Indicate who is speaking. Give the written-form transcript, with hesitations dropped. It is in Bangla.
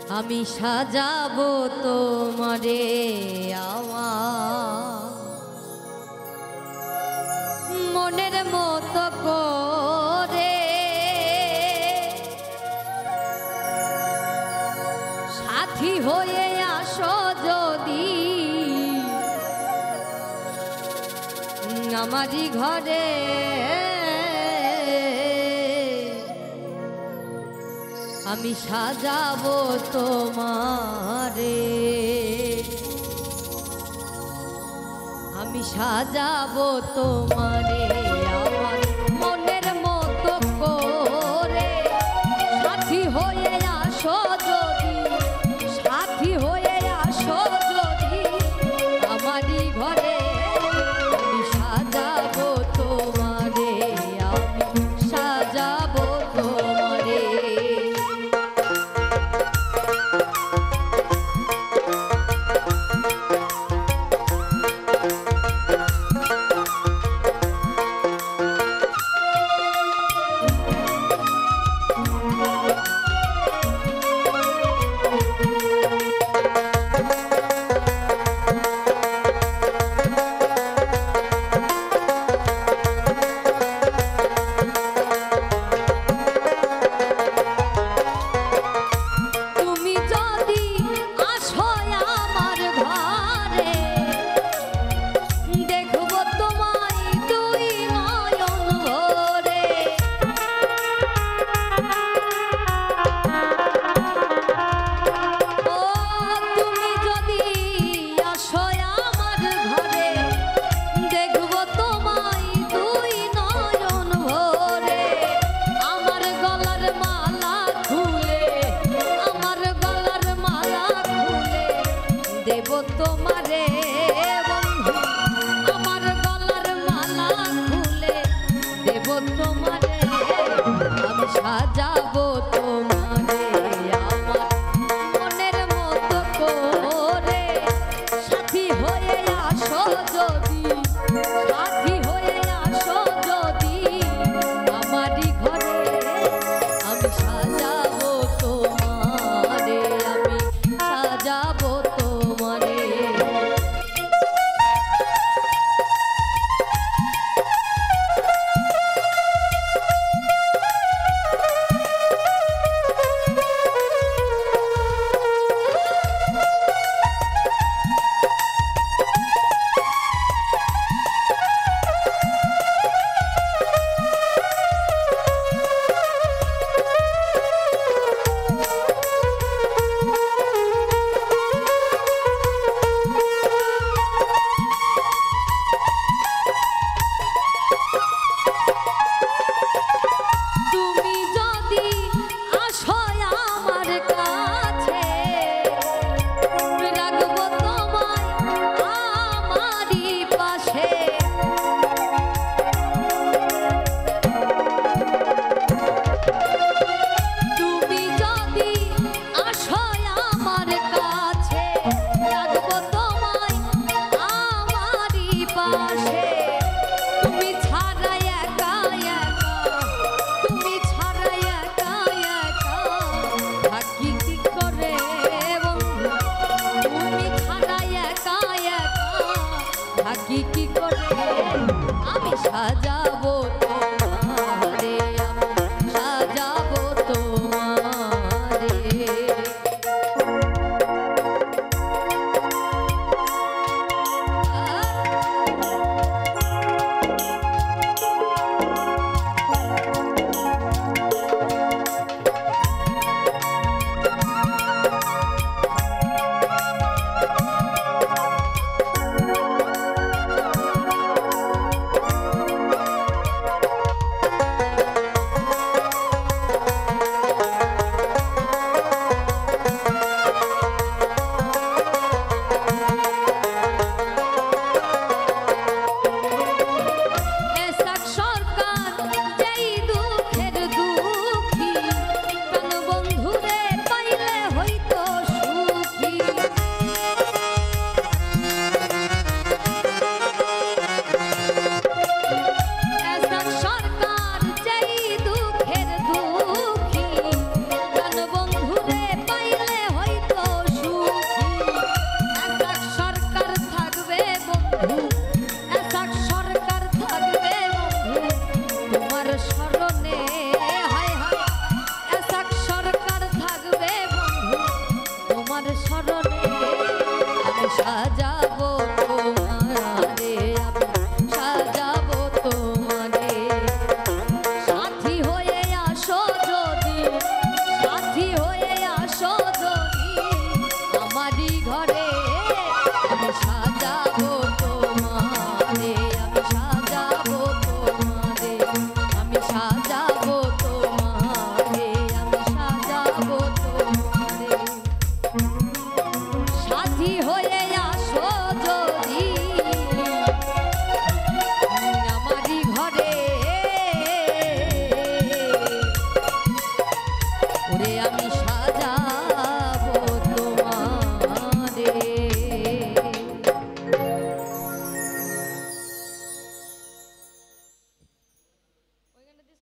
Speaker 1: আমি সাজাবো তোমারে আমার মনের মতো করে, সাথী হয়ে আসো যদি আমারই ঘরে। আমি সাজাবো তোমারে, আমি সাজাবো তোমারে আমার মনের মতো করে, সাথী হয়ে আসো যদি, সাথী হয়ে আসো যদি আমারই ঘরে। আমি সাজাবো তোমারে, আমি সাজাবো তোমারে। তোমারে বন্ধু আমার গলার মালা খুলে দেব তোমারে, আমি সাজাবো তোমারে আমার মনের মতো করে, সাথী হয়ে আসো যদি, সাথী হয়ে আসো যদি আমারই ঘরে। আমি সাজাবো তোমারে, আমি সাজাবো তোমারে। কি করে আমি সাজাবো তোমারে, আমি সাজাবো তোমারে। আমি